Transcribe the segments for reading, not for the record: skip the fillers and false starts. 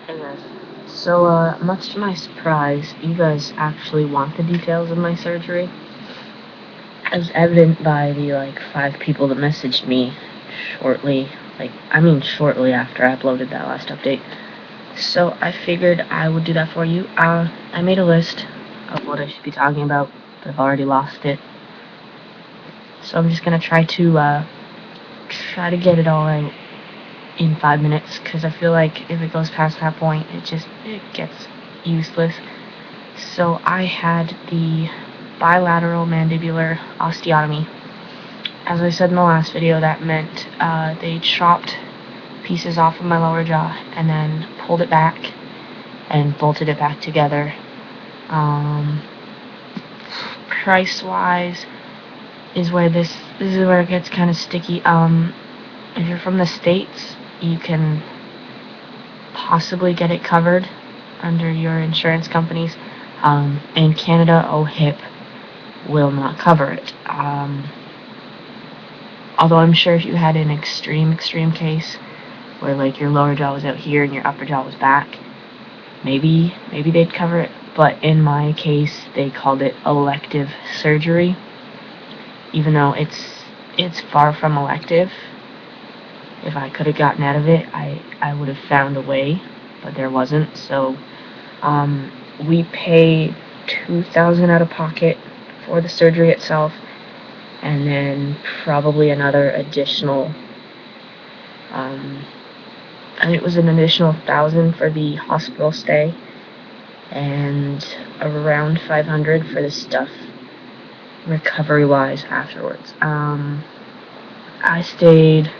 Hey guys. So, much to my surprise, you guys actually want the details of my surgery, as evident by the, 5 people that messaged me shortly, shortly after I uploaded that last update. So, I figured I would do that for you. I made a list of what I should be talking about, but I've already lost it. So, I'm just gonna try to get it all out in 5 minutes, because I feel like if it goes past that point, it gets useless. So I had the bilateral mandibular osteotomy. As I said in the last video, that meant they chopped pieces off of my lower jaw and then pulled it back and bolted it back together. Price-wise this is where it gets kind of sticky. If you're from the States, you can possibly get it covered under your insurance companies. In Canada, OHIP will not cover it. Although I'm sure if you had an extreme case where your lower jaw was out here and your upper jaw was back, maybe they'd cover it. But in my case, they called it elective surgery, even though it's far from elective. If I could have gotten out of it, I would have found a way, but there wasn't. So we pay $2,000 out of pocket for the surgery itself, and then probably another additional, I think it was an additional $1,000 for the hospital stay, and around $500 for the stuff recovery-wise afterwards. I stayed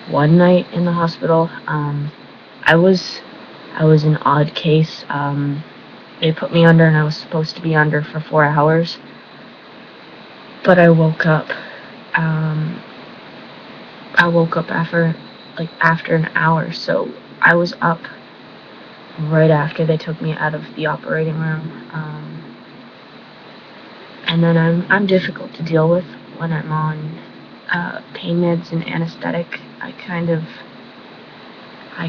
one night in the hospital. I was an odd case. They put me under, and I was supposed to be under for 4 hours. But I woke up. After an hour, so I was up right after they took me out of the operating room. And then I'm difficult to deal with when I'm on pain meds and anesthetic. I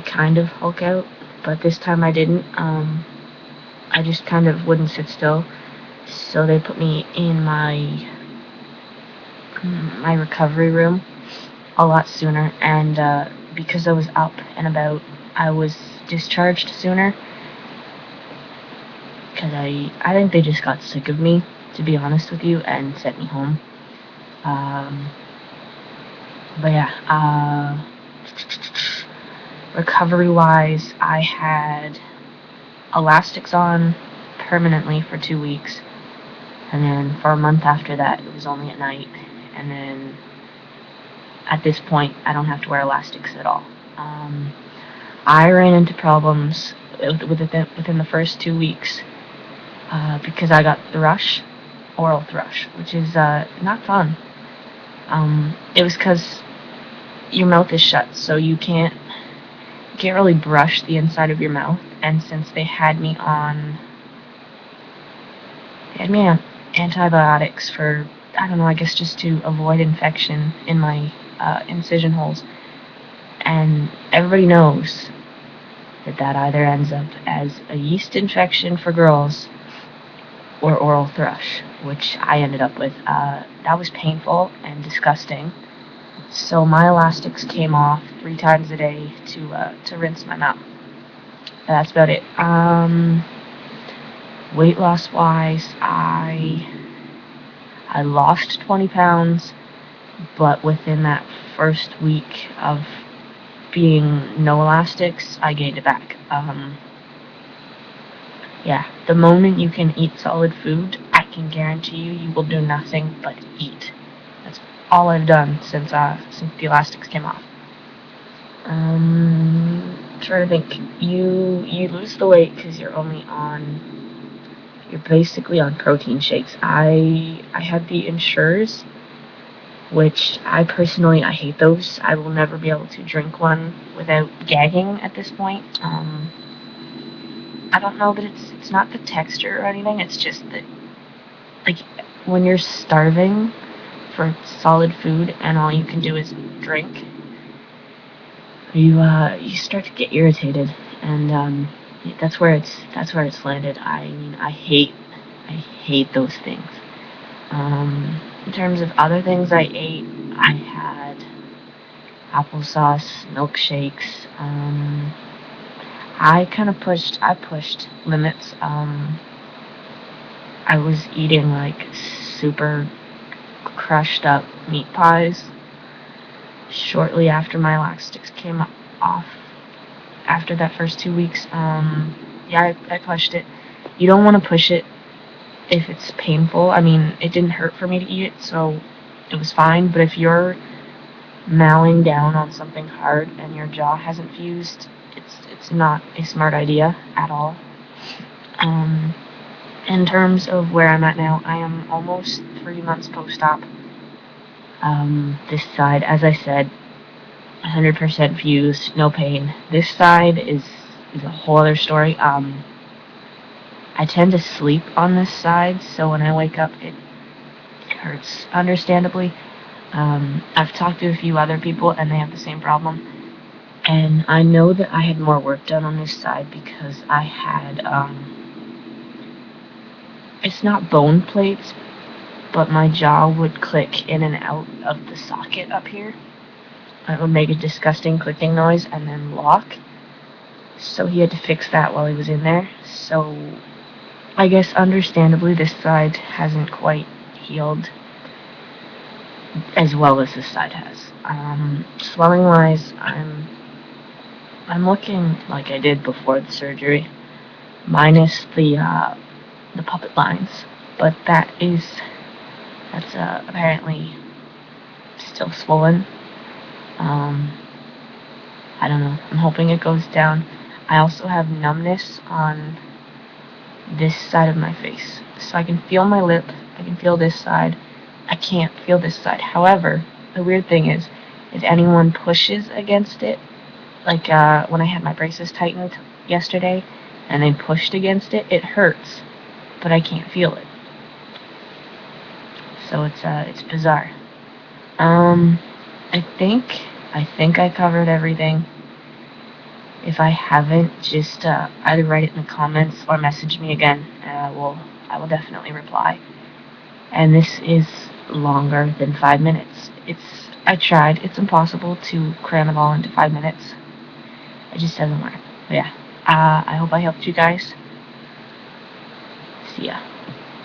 kind of hulk out, but this time I didn't. I just kind of wouldn't sit still, so they put me in my recovery room a lot sooner, and because I was up and about, I was discharged sooner, because I think they just got sick of me, to be honest with you, and sent me home. But yeah, recovery-wise, I had elastics on permanently for 2 weeks, and then for a month after that, it was only at night, and then at this point, I don't have to wear elastics at all. I ran into problems within the first 2 weeks because I got oral thrush, which is not fun. It was because your mouth is shut, so you can't really brush the inside of your mouth. And since they had me on antibiotics for, I don't know, I guess just to avoid infection in my incision holes, and everybody knows that either ends up as a yeast infection for girls or oral thrush, which I ended up with. That was painful and disgusting. So my elastics came off 3 times a day to rinse my mouth. That's about it. Weight loss wise, I lost 20 pounds, but within that first week of being no elastics, I gained it back. Yeah, the moment you can eat solid food, I can guarantee you will do nothing but eat. That's all I've done since the elastics came off. Trying to think. You lose the weight because you're basically on protein shakes. I had the Ensures, which I personally I hate those. I will never be able to drink one without gagging at this point. I don't know that it's not the texture or anything. It's just that, when you're starving for solid food and all you can do is drink, you start to get irritated, and that's where it's landed. I mean, I hate those things. In terms of other things I ate, I had applesauce, milkshakes. I pushed limits. I was eating like super crushed up meat pies shortly after my elastics came off. After that first 2 weeks, yeah, I pushed it. You don't want to push it if it's painful. I mean, it didn't hurt for me to eat it, so it was fine. But if you're mowing down on something hard and your jaw hasn't fused, it's not a smart idea at all. In terms of where I'm at now, I am almost 3 months post-op. This side, as I said, 100% fused, no pain. This side is a whole other story. I tend to sleep on this side, so when I wake up, it hurts, understandably. I've talked to a few other people, and they have the same problem. And I know that I had more work done on this side because I had, it's not bone plates, but my jaw would click in and out of the socket up here. It would make a disgusting clicking noise and then lock. So he had to fix that while he was in there. So I guess understandably this side hasn't quite healed as well as this side has. Swelling wise, I'm looking like I did before the surgery, minus the puppet lines, but that's apparently still swollen. I don't know. I'm hoping it goes down. I also have numbness on this side of my face, so I can feel my lip. I can feel this side. I can't feel this side. However, the weird thing is, if anyone pushes against it, like when I had my braces tightened yesterday, and they pushed against it, it hurts, but I can't feel it. So it's bizarre. I think I covered everything. If I haven't, just either write it in the comments or message me again. I will definitely reply. And this is longer than 5 minutes. I tried. It's impossible to cram it all into 5 minutes. It just doesn't work. But yeah, I hope I helped you guys. See ya.